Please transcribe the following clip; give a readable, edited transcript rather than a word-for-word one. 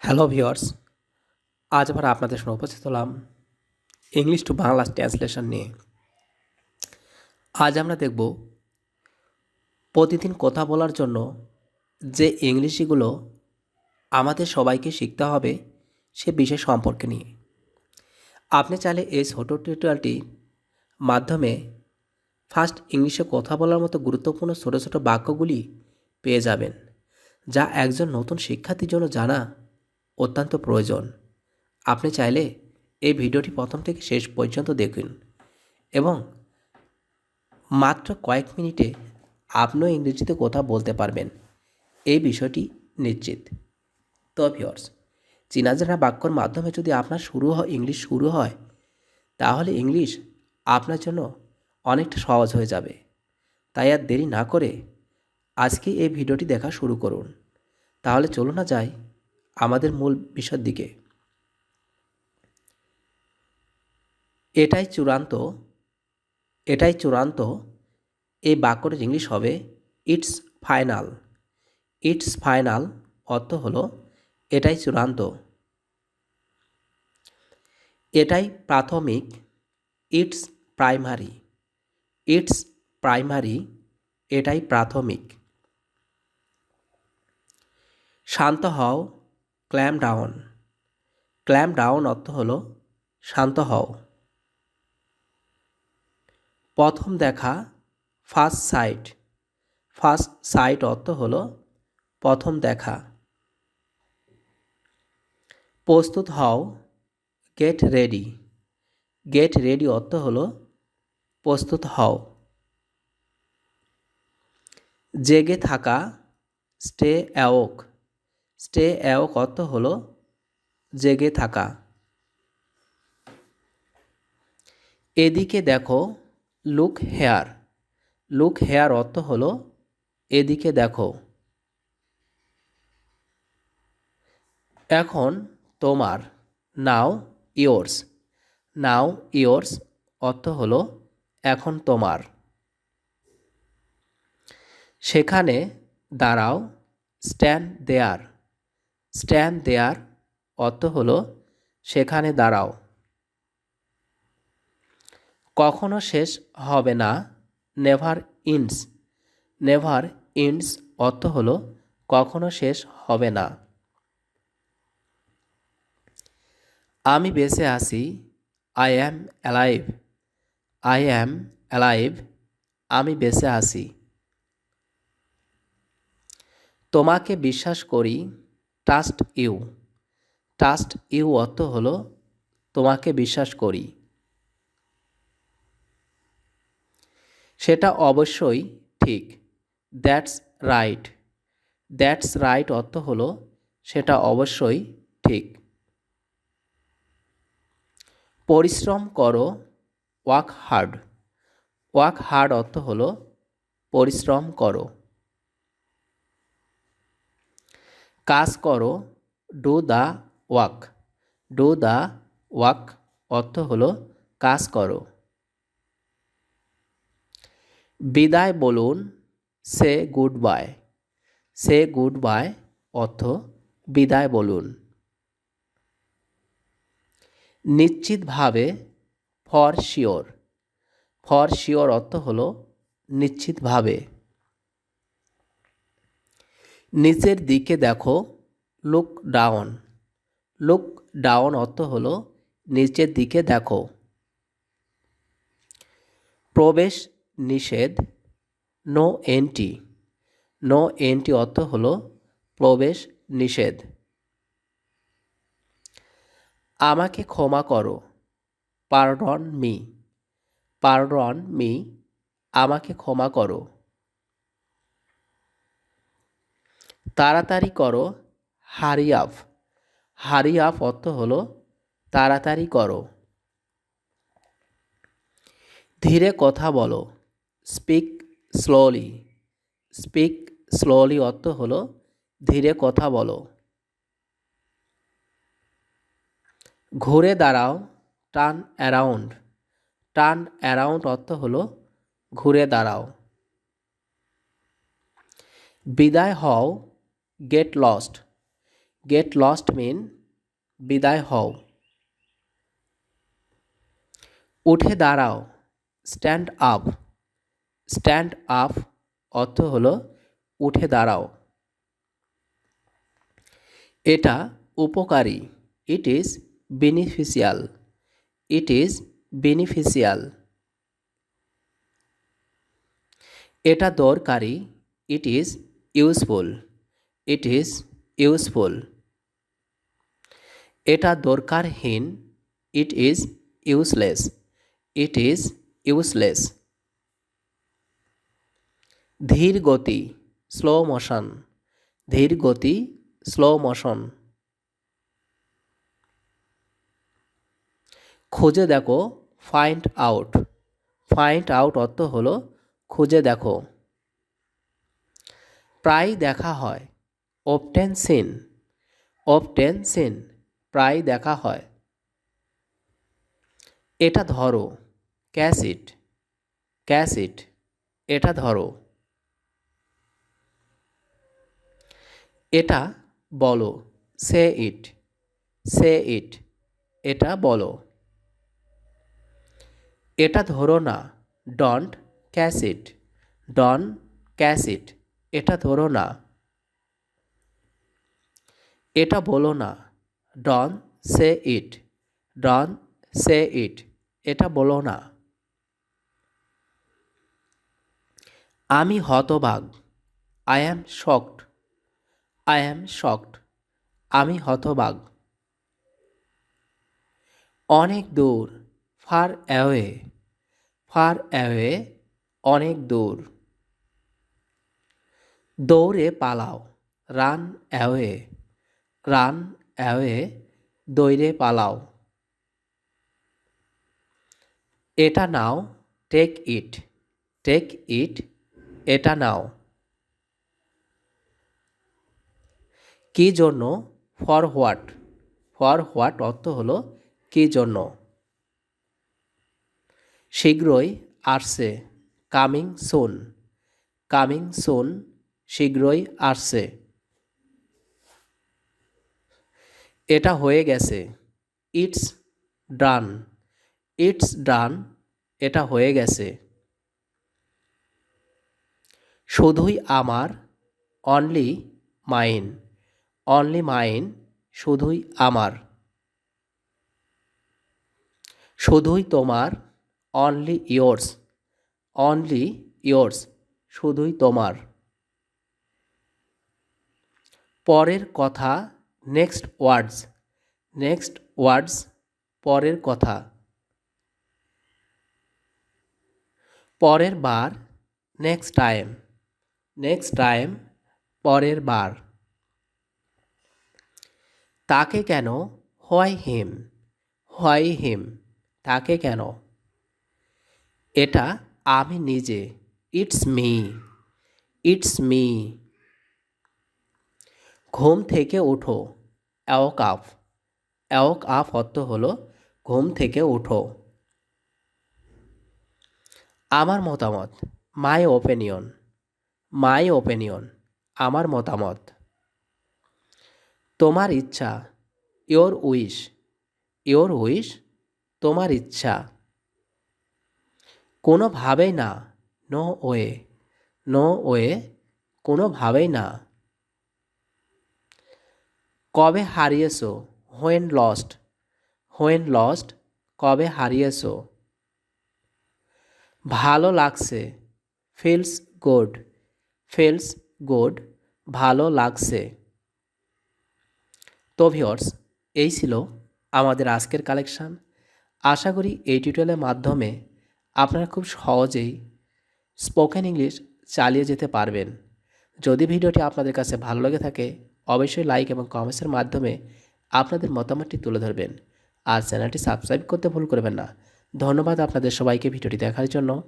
Hello viewers, আজ আবার আপনাদের সামনে উপস্থিত হলাম ইংলিশ টু বাংলা ট্রান্সলেশন নিয়ে। আজ আমরা দেখব প্রতিদিন কথা বলার জন্য যে ইংলিশগুলো আমাদের সবাইকে শিখতে হবে সে বিষয় সম্পর্কে নিয়ে। আপনি চাইলে এই ছোট টিউটোরিয়ালটির মাধ্যমে ফার্স্ট ইংলিশে কথা বলার মতো গুরুত্বপূর্ণ ছোট ছোট বাক্যগুলি পেয়ে যাবেন, যা একজন নতুন শিক্ষার্থীর জন্য জানা অত্যন্ত প্রয়োজন। আপনি চাইলে এই ভিডিওটি প্রথম থেকে শেষ পর্যন্ত দেখুন এবং মাত্র কয়েক মিনিটে আপনিও ইংরেজিতে কথা বলতে পারবেন, এই বিষয়টি নিশ্চিত। তো ভিউয়ার্স, চেনা জানা বাক্যর মাধ্যমে যদি আপনার ইংলিশ শুরু হয়, তাহলে ইংলিশ আপনার জন্য অনেকটা সহজ হয়ে যাবে। তাই আর দেরি না করে আজকে এই ভিডিওটি দেখা শুরু করুন। তাহলে চলুন না যাই আমাদের মূল বিষয়ের দিকে। এটাই চূড়ান্ত এই বাক্যটির ইংলিশ হবে ইটস ফাইনাল। ইটস ফাইনাল অর্থ হলো এটাই চূড়ান্ত। এটাই প্রাথমিক। It's primary. ইটস প্রাইমারি, এটাই প্রাথমিক। শান্ত হও, ক্ল্যাম ডাউন। ক্ল্যাম ডাউন অর্থ হলো শান্ত হও। প্রথম দেখা, ফার্স্ট সাইট। ফার্স্ট সাইট অর্থ হলো প্রথম দেখা। প্রস্তুত হও, গেট রেডি। গেট রেডি অর্থ হলো প্রস্তুত হও। জেগে থাকা, স্টে অ্যাওক। স্টে অ্যাওক অর্থ হলো জেগে থাকা। এদিকে দেখো, লুক হেয়ার। লুক হেয়ার অর্থ হলো এদিকে দেখো। এখন তোমার, নাও ইয়োর্স। নাও ইয়োর্স অর্থ হলো এখন তোমার। সেখানে দাঁড়াও, স্ট্যান্ড দেয়ার। স্ট্যান্ড দেয়ার অর্থ হলো সেখানে দাঁড়াও। কখনো শেষ হবে না, নেভার ইন্ডস। নেভার ইন্ডস অর্থ হলো কখনো শেষ হবে না। আমি বেঁচে আছি, I am alive. I am alive, আমি বেঁচে আছি। তোমাকে বিশ্বাস করি, ট্রাস্ট ইউ। ট্রাস্ট ইউ অর্থ হলো তোমাকে বিশ্বাস করি। সেটা অবশ্যই ঠিক, দ্যাটস রাইট। দ্যাটস রাইট অর্থ হলো সেটা অবশ্যই ঠিক। পরিশ্রম করো, ওয়ার্ক হার্ড। ওয়ার্ক হার্ড অর্থ হলো পরিশ্রম করো। কাজ করো, do the work. Do the work অর্থ হলো কাজ করো। বিদায় বলুন, সে গুড বাই। সে গুড বাই অর্থ বিদায় বলুন। নিশ্চিতভাবে, ফর শিওর। ফর শিওর অর্থ হলো নিশ্চিতভাবে। নিচের দিকে দেখো, লুক ডাউন। লুক ডাউন অর্থ হলো নিচের দিকে দেখো। প্রবেশ নিষেধ, নো এন্ট্রি। নো এন্ট্রি অর্থ হলো প্রবেশ নিষেধ। আমাকে ক্ষমা করো, পারডন মি। পারডন মি, আমাকে ক্ষমা করো। তাড়াতাড়ি করো, হারি আপ। হারি আপ অর্থ হলো তাড়াতাড়ি করো। ধীরে কথা বলো, স্পিক স্লোলি। স্পিক স্লোলি অর্থ হলো ধীরে কথা বলো। ঘুরে দাঁড়াও, টার্ন অ্যারাউন্ড। টার্ন অ্যারাউন্ড অর্থ হলো ঘুরে দাঁড়াও। বিদায় হও, গেট লস্ট। গেট লস্ট মিন বিদায় হও। উঠে দাঁড়াও, স্ট্যান্ড আপ। স্ট্যান্ড আপ অর্থ হলো উঠে দাঁড়াও। এটা উপকারী, it is beneficial. It is beneficial. এটা দরকারি, it is useful. It is useful. এটা দরকারহীন, it is useless. It is useless. ধীর গতি, স্লো মোশন। ধীর গতি, স্লো মোশন। খুঁজে দেখো, ফাইন্ড আউট। ফাইন্ড আউট অর্থ হলো খুঁজে দেখো। প্রায় দেখা হয়, অফটেন সিন। অফটেন সিন, প্রায় দেখা হয়। এটা ধরো, ক্যাচ ইট। ক্যাচ ইট, এটা ধরো। এটা বলো, সে ইট। সে ইট, এটা বলো। এটা ধরো না, don't catch it. Don't catch ইট, এটা ধরো না। এটা বলো না, ডন সে ইট। ডন সে ইট, এটা বলো না। আমি হতবাক, I am shocked. I am shocked, আমি হতবাক। অনেক দূর, ফার অ্যাওয়ে। ফার অ্যাওয়ে, অনেক দূর। দৌড়ে পালাও, রান অ্যাওয়ে। রান অ্যাওয়ে, দৌড়ে পালাও। এটা নাও, টেক ইট। টেক ইট, এটা নাও। কি জন্য, ফর হোয়াট। ফর হোয়াট অর্থ হলো কি জন্য। শীঘ্রই আসছে, কামিং সুন। কামিং সুন, শীঘ্রই আসছে। এটা হয়ে গেছে, ইটস ডান। ইটস ডান, এটা হয়ে গেছে। শুধুই আমার, অনলি মাইন। অনলি মাইন, শুধুই আমার। শুধুই তোমার, অনলি ইয়োর্স। অনলি ইয়োর্স, শুধুই তোমার। পরের কথা, নেক্সট ওয়ার্ডস। নেক্সট ওয়ার্ডস, পরের কথা। পরের বার, নেক্সট টাইম। নেক্সট টাইম, পরের বার। তাকে কেন, হোয়াই হিম। হোয়াই হিম, তাকে কেন। এটা আমি নিজে, ইটস মি। It's me. ঘুম থেকে ওঠো, অ্যাওক আপ। অ্যাওক আপ অর্থ হলো ঘুম থেকে ওঠো। আমার মতামত, মাই ওপিনিয়ন। মাই ওপিনিয়ন, আমার মতামত। তোমার ইচ্ছা, ইয়োর উইশ। ইয়োর উইশ, তোমার ইচ্ছা। কোনোভাবেই না, নো ওয়ে। নো ওয়ে, কোনোভাবেই না। কবে হারিয়েছো, হোয়েন লস্ট। হোয়েন লস্ট, কবে হারিয়েছো। ভালো লাগছে, ফিলস গুড। ফিলস গুড, ভালো লাগছে। তো ভিউয়ার্স, এই ছিল আমাদের আজকের কালেকশান। আশা করি এই টিউটোরিয়ালের মাধ্যমে আপনারা খুব সহজেই স্পোকেন ইংলিশ চালিয়ে যেতে পারবেন। যদি ভিডিওটি আপনাদের কাছে ভালো লেগে থাকে অবশ্যই লাইক এবং কমেন্টসের মাধ্যমে আপনাদের মতামতটি তুলে ধরবেন। আর চ্যানেলটি সাবস্ক্রাইব করতে ভুল করবেন না। ধন্যবাদ আপনাদের সবাইকে ভিডিওটি দেখার জন্য।